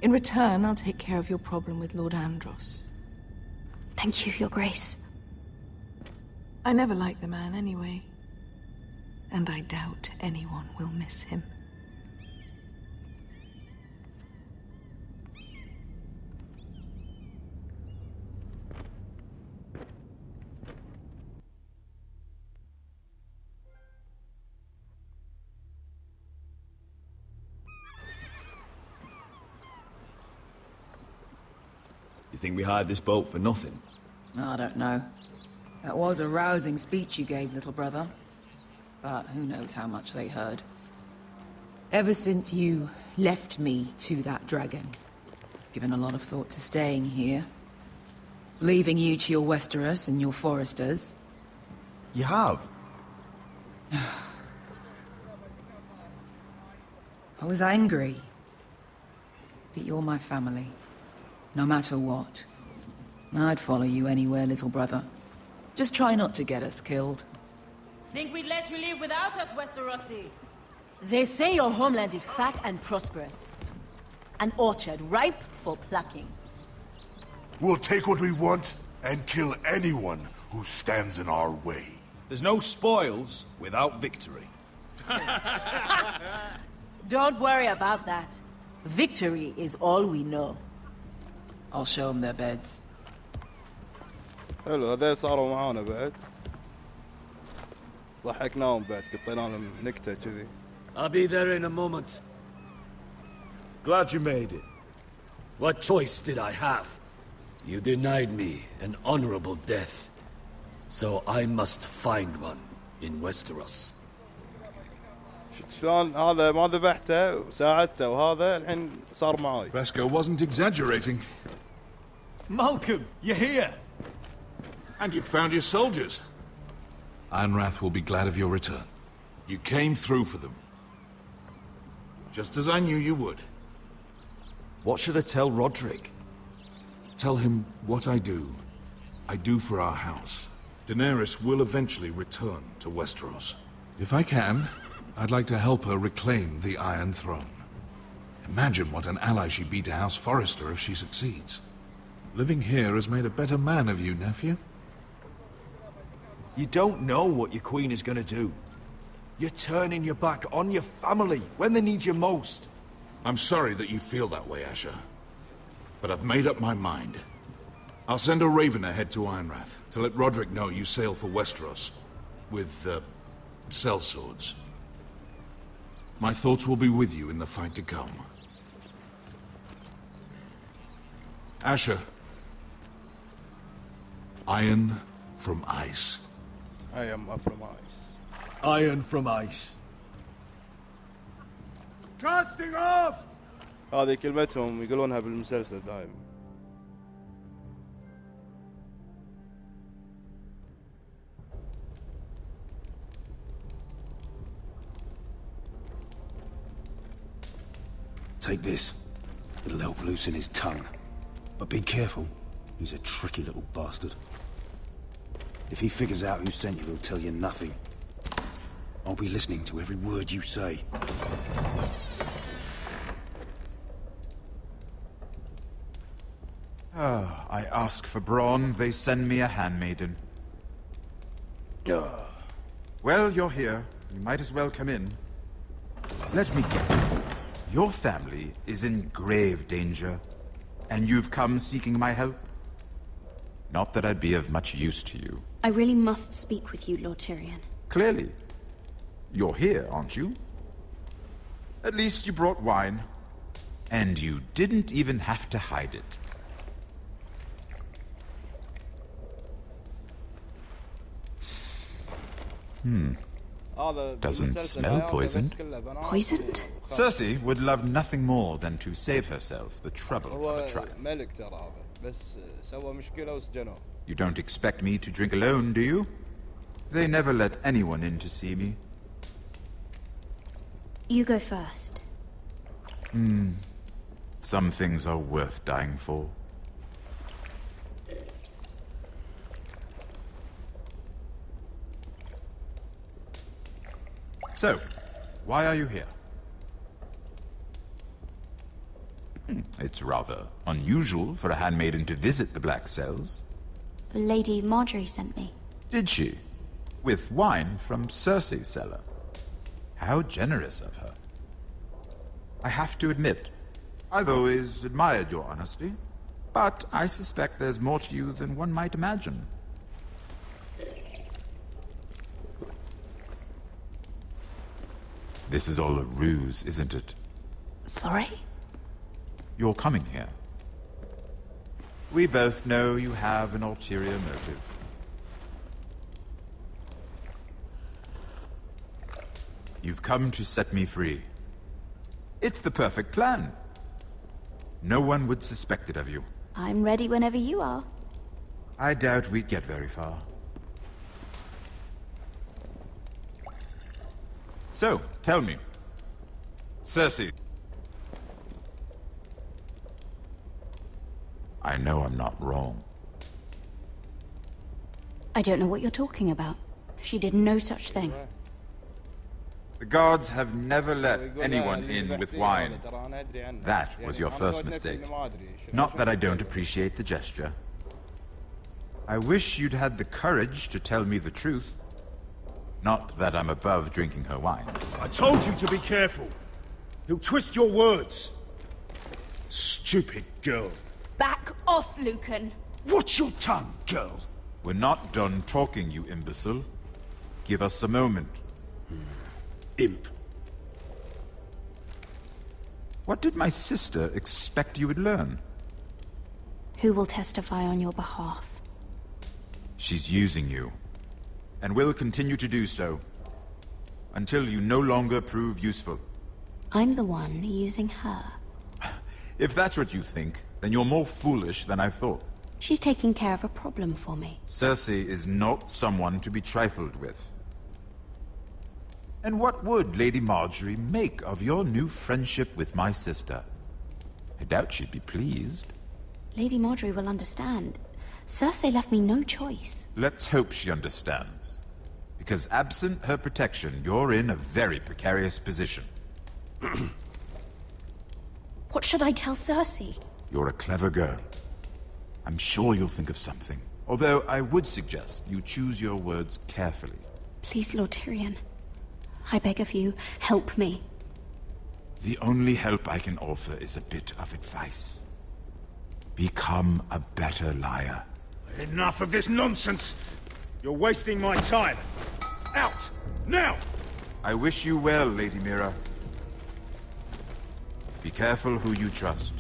In return, I'll take care of your problem with Lord Andros. Thank you, Your Grace. I never liked the man anyway, and I doubt anyone will miss him. You think we hired this boat for nothing? I don't know. That was a rousing speech you gave, little brother. But who knows how much they heard. Ever since you left me to that dragon, I've given a lot of thought to staying here. Leaving you to your Westeros and your foresters. You have? I was angry. But you're my family. No matter what. I'd follow you anywhere, little brother. Just try not to get us killed. Think we'd let you live without us, Westerosi? They say your homeland is fat and prosperous. An orchard ripe for plucking. We'll take what we want and kill anyone who stands in our way. There's no spoils without victory. Don't worry about that. Victory is all we know. I'll show them their beds. حلو هذول صاروا معانا بعد. ضحكناهم بعد قطينا لهم نكتة كذي. I'll be there in a moment. Glad you made it. What choice did I have? You denied me an honorable death. So I must find one in Westeros. شلون هذا ما ذبحته وساعدته وهذا الحين صار معاي. Vasco wasn't exaggerating. Malcolm, you're here. And you found your soldiers. Ironrath will be glad of your return. You came through for them. Just as I knew you would. What should I tell Roderick? Tell him what I do for our house. Daenerys will eventually return to Westeros. If I can, I'd like to help her reclaim the Iron Throne. Imagine what an ally she'd be to House Forrester if she succeeds. Living here has made a better man of you, nephew. You don't know what your queen is gonna do. You're turning your back on your family when they need you most. I'm sorry that you feel that way, Asher. But I've made up my mind. I'll send a raven ahead to Ironrath to let Roderick know you sail for Westeros with, sellswords. My thoughts will be with you in the fight to come. Asher. Iron from ice. I am from ice. Iron from ice. Casting off! هذه كلمتهم يقولونها بالمسلسل دائما. Take this. It'll help loosen his tongue. But be careful. He's a tricky little bastard. If he figures out who sent you, he'll tell you nothing. I'll be listening to every word you say. I ask for brawn, they send me a handmaiden. Well, you're here. You might as well come in. Let me guess. Your family is in grave danger, and you've come seeking my help? Not that I'd be of much use to you. I really must speak with you, Lord Tyrion. Clearly. You're here, aren't you? At least you brought wine. And you didn't even have to hide it. Doesn't smell poisoned. Poisoned? Cersei would love nothing more than to save herself the trouble of a trial. You don't expect me to drink alone, do you? They never let anyone in to see me. You go first. Some things are worth dying for. So, why are you here? It's rather unusual for a handmaiden to visit the Black Cells. Lady Marjorie sent me. Did she? With wine from Cersei's cellar. How generous of her. I have to admit, I've always admired your honesty, but I suspect there's more to you than one might imagine. This is all a ruse, isn't it? Sorry? You're coming here. We both know you have an ulterior motive. You've come to set me free. It's the perfect plan. No one would suspect it of you. I'm ready whenever you are. I doubt we'd get very far. So, tell me. Cersei. I know I'm not wrong. I don't know what you're talking about. She did no such thing. The gods have never let anyone in with wine. That was your first mistake. Not that I don't appreciate the gesture. I wish you'd had the courage to tell me the truth. Not that I'm above drinking her wine. I told you to be careful. He'll twist your words. Stupid girl. Back off, Lucan. Watch your tongue, girl. We're not done talking, you imbecile. Give us a moment. Imp. What did my sister expect you would learn? Who will testify on your behalf? She's using you. And will continue to do so. Until you no longer prove useful. I'm the one using her. If that's what you think, then you're more foolish than I thought. She's taking care of a problem for me. Cersei is not someone to be trifled with. And what would Lady Marjorie make of your new friendship with my sister? I doubt she'd be pleased. Lady Marjorie will understand. Cersei left me no choice. Let's hope she understands. Because absent her protection, you're in a very precarious position. What should I tell Cersei? You're a clever girl. I'm sure you'll think of something. Although I would suggest you choose your words carefully. Please, Lord Tyrion. I beg of you, help me. The only help I can offer is a bit of advice. Become a better liar. Enough of this nonsense! You're wasting my time. Out! Now! I wish you well, Lady Mira. Be careful who you trust.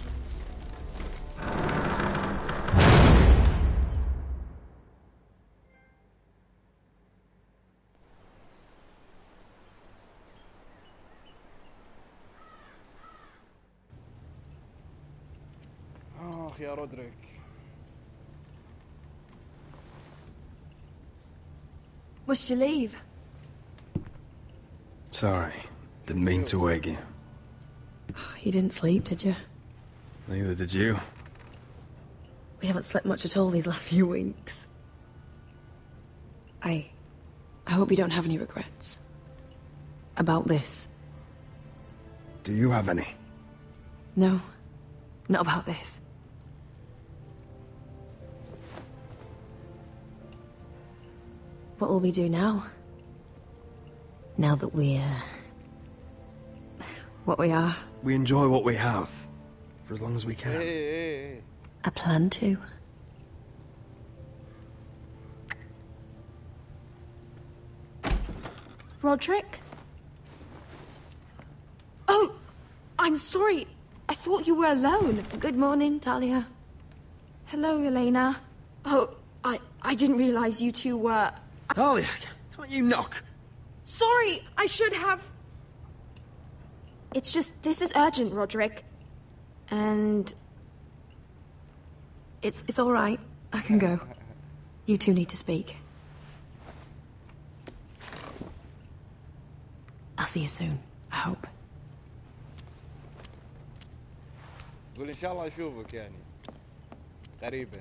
آخ يا رودريك. Must you leave? Sorry. Didn't mean to wake you. You didn't sleep, did you? Neither did you. We haven't slept much at all these last few weeks. I hope you don't have any regrets. About this. Do you have any? No, not about this. What will we do now? Now that we're... what we are? We enjoy what we have, for as long as we can. I plan to. Roderick? Oh! I'm sorry. I thought you were alone. Good morning, Talia. Hello, Elena. Oh, I didn't realize you two were... Talia, can't you knock? Sorry, I should have... It's just, this is urgent, Roderick. And... It's all right. I can go. You two need to speak. I'll see you soon, I hope. قول إن شاء الله أشوفك يعني قريبا.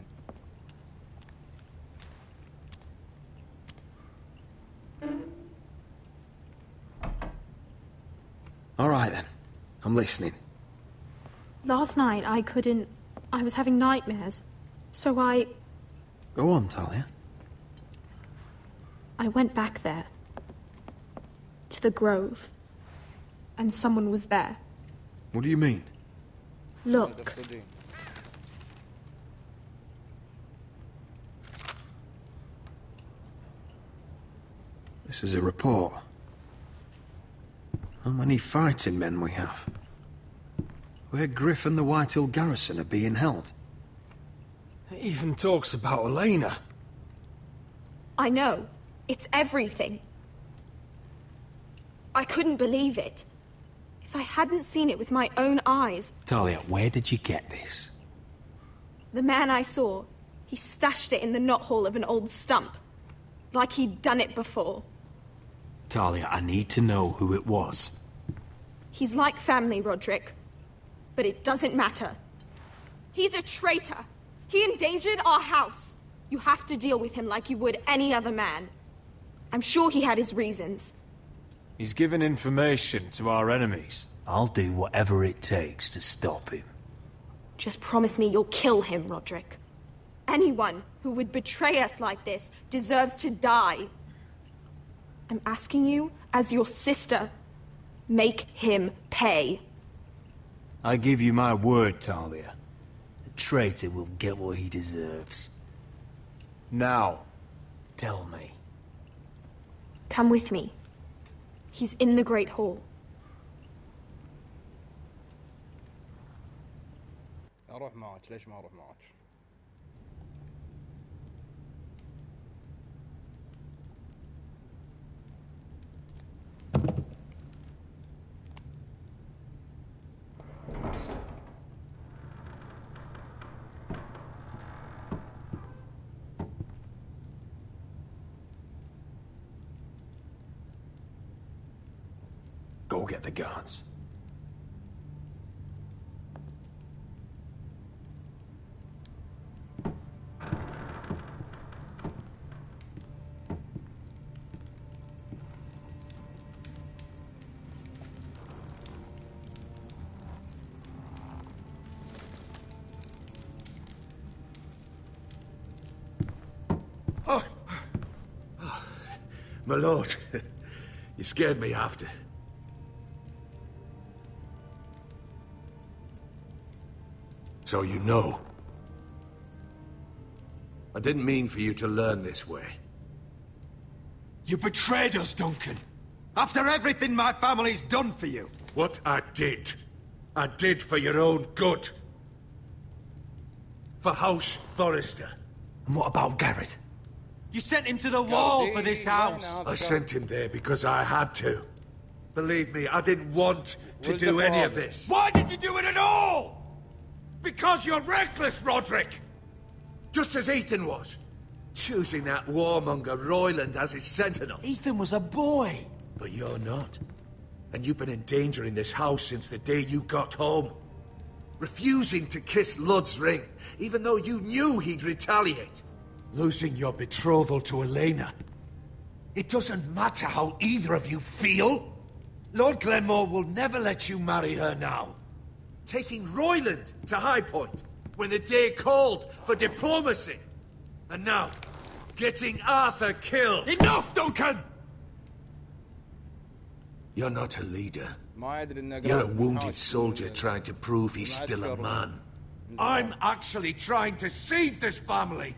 All right then. I'm listening. Last night, I was having nightmares. So I Go on, Talia. went back there. To the grove. And someone was there. What do you mean? Look. This is a report. How many fighting men we have? Where Griff and the Whitehill garrison are being held. It even talks about Elena. I know. It's everything. I couldn't believe it. If I hadn't seen it with my own eyes... Talia, where did you get this? The man I saw, he stashed it in the knothole of an old stump. Like he'd done it before. Talia, I need to know who it was. He's like family, Roderick. But it doesn't matter. He's a traitor. He endangered our house. You have to deal with him like you would any other man. I'm sure he had his reasons. He's given information to our enemies. I'll do whatever it takes to stop him. Just promise me you'll kill him, Roderick. Anyone who would betray us like this deserves to die. I'm asking you, as your sister, make him pay. I give you my word, Talia. The traitor will get what he deserves. Now, tell me. Come with me. He's in the Great Hall. أروح معك ليش ما أروح معك؟ Go get the guards. My lord, you scared me after. So you know. I didn't mean for you to learn this way. You betrayed us, Duncan. After everything my family's done for you. What I did for your own good. For House Forrester. And what about Garrett? You sent him to the wall for this house. I sent him there because I had to. Believe me, I didn't want to do any of this. Why did you do it at all? Because you're reckless, Roderick! Just as Ethan was. Choosing that warmonger Royland as his sentinel. Ethan was a boy. But you're not. And you've been endangering this house since the day you got home. Refusing to kiss Lud's ring, even though you knew he'd retaliate. Losing your betrothal to Elena. It doesn't matter how either of you feel. Lord Glenmore will never let you marry her now. Taking Royland to High Point when the day called for diplomacy. And now, getting Arthur killed. Enough, Duncan! You're not a leader. You're a wounded soldier trying to prove he's still a man. I'm actually trying to save this family.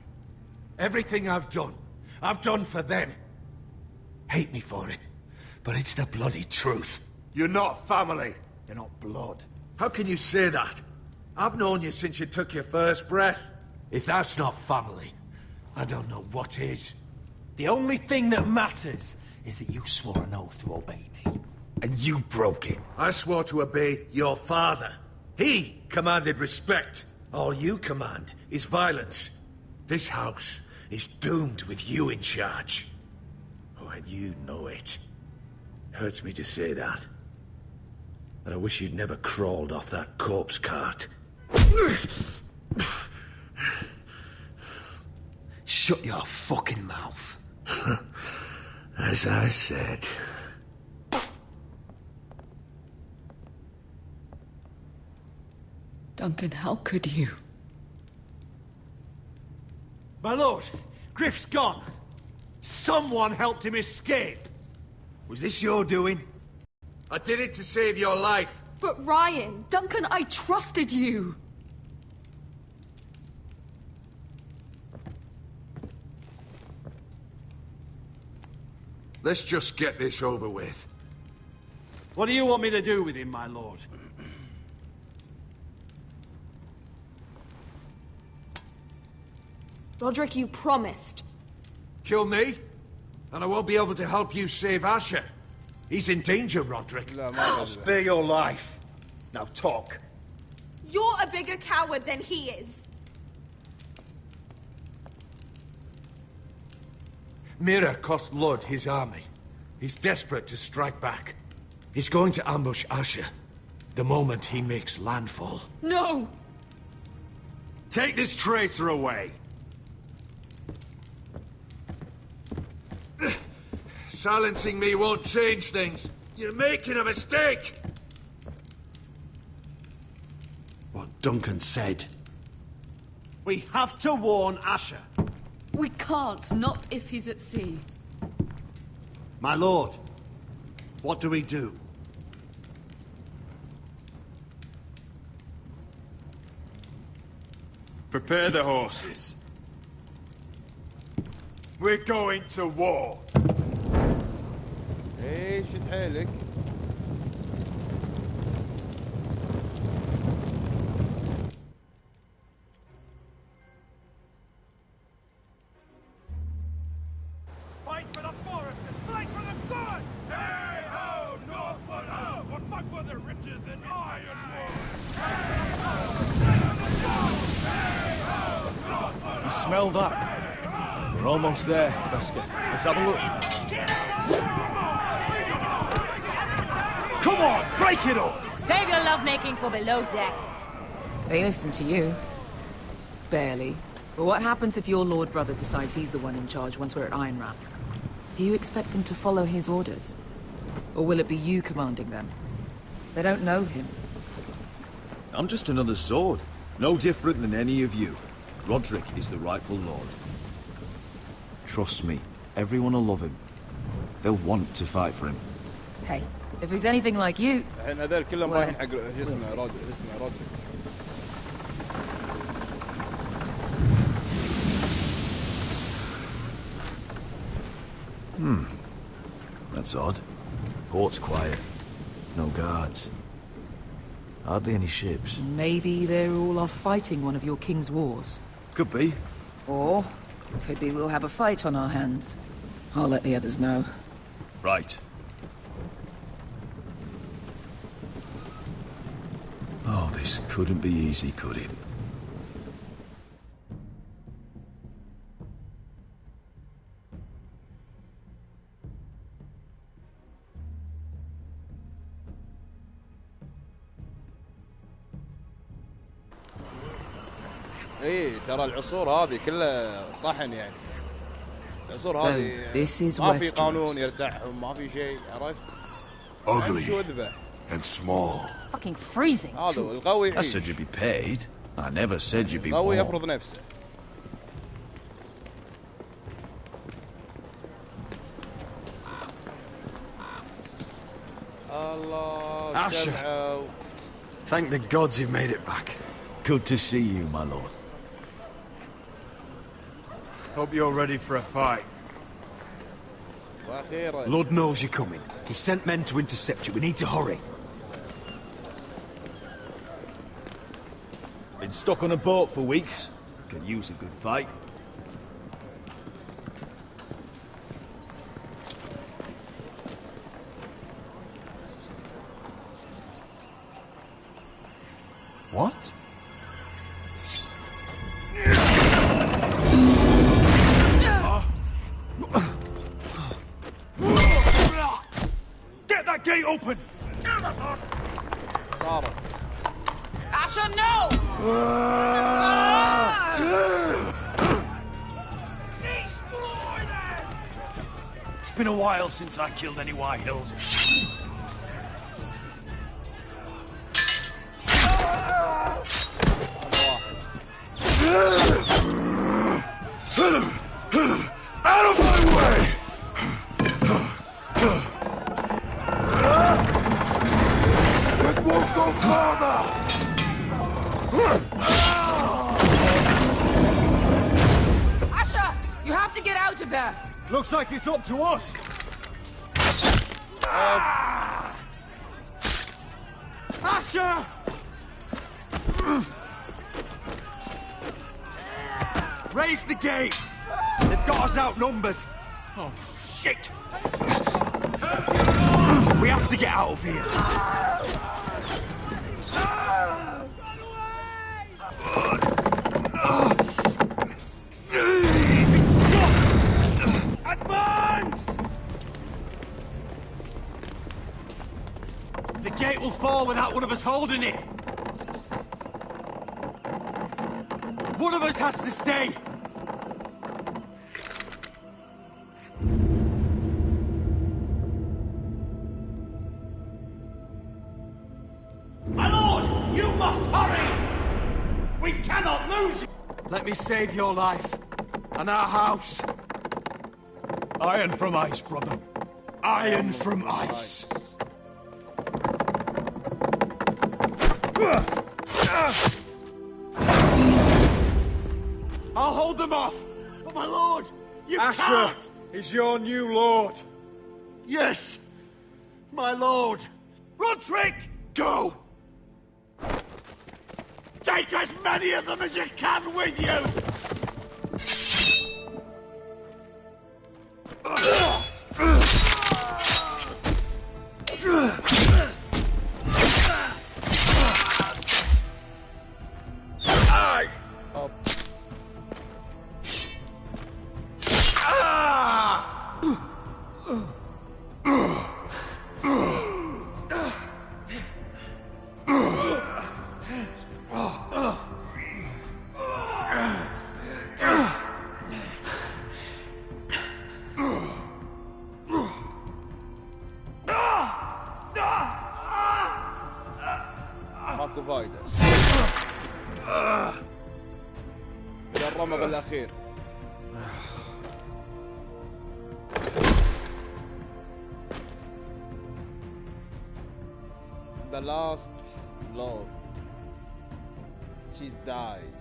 Everything I've done for them. Hate me for it, but it's the bloody truth. You're not family. You're not blood. How can you say that? I've known you since you took your first breath. If that's not family, I don't know what is. The only thing that matters is that you swore an oath to obey me. And you broke it. I swore to obey your father. He commanded respect. All you command is violence. This house is doomed with you in charge. Oh, and you know it. Hurts me to say that. But I wish you'd never crawled off that corpse cart. Shut your fucking mouth. As I said. Duncan, how could you? My lord, Griff's gone. Someone helped him escape. Was this your doing? I did it to save your life. But Ryan... Duncan, I trusted you! Let's just get this over with. What do you want me to do with him, my lord? Roderick, you promised. Kill me, and I won't be able to help you save Asher. He's in danger, Roderick. I'll spare your life. Now talk. You're a bigger coward than he is. Mira cost Lud his army. He's desperate to strike back. He's going to ambush Asher the moment he makes landfall. No! Take this traitor away. Silencing me won't change things. You're making a mistake. What Duncan said. We have to warn Asher. We can't, not if he's at sea. My lord, what do we do? Prepare the horses. We're going to war. ايش حيلك؟ Fight for the forest and fight for the sun! Hey ho, Northwood ho! What fuck for the riches and ironwood? Hey ho, hey ho, Northwood! You smell that? We're almost there, Wesker. Let's have a look. Come on, break it up! Save your lovemaking for below deck. They listen to you. Barely. But what happens if your lord brother decides he's the one in charge once we're at Ironrath? Do you expect them to follow his orders? Or will it be you commanding them? They don't know him. I'm just another sword. No different than any of you. Roderick is the rightful lord. Trust me, everyone will love him. They'll want to fight for him. Hey, if he's anything like you... الحين هذول كلهم رايحين حق اسمه رودريك. That's odd. Port's quiet. No guards. Hardly any ships. Maybe they're all off fighting one of your king's wars. Could be. Or, could be we'll have a fight on our hands. I'll let the others know. Right. Oh, this couldn't be easy, could it? ايه ترى العصور هذه كلها طحن يعني. العصور هذه this is ما في Westeros. قانون يرتاحهم، ما في شيء، عرفت؟ ugly, and small. Fucking freezing. I said you'd be paid. I never said you'd be warm. يفرض نفسه. Asher, thank the gods you've made it back. Good to see you, my lord. Hope you're ready for a fight. Lord knows you're coming. He sent men to intercept you. We need to hurry. Been stuck on a boat for weeks. Can use a good fight. What? Get that gate open! Asher, no! It's been a while since I killed any White Hills. Out of my way! It won't go farther! Asher, you have to get out of there. Looks like it's up to us. Asher! Raise the gate! They've got us outnumbered. Oh, shit! We have to get out of here. Advance! The gate will fall without one of us holding it. One of us has to stay. My lord, you must hurry! We cannot lose you! Let me save your life and our house. Iron from ice, brother. Iron from ice. I'll hold them off. But my lord, you Asher can't. is your new lord. Yes, my lord. Roderick, go. Take as many of them as you can with you! ماكو فايدة. إلى الرمق الأخير. The last lord. She's died.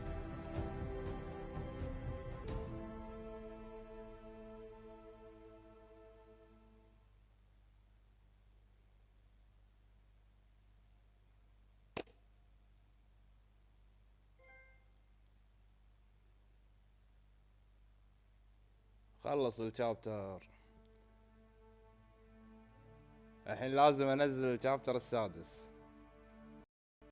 خلص الشابتر. الحين لازم انزل الشابتر السادس.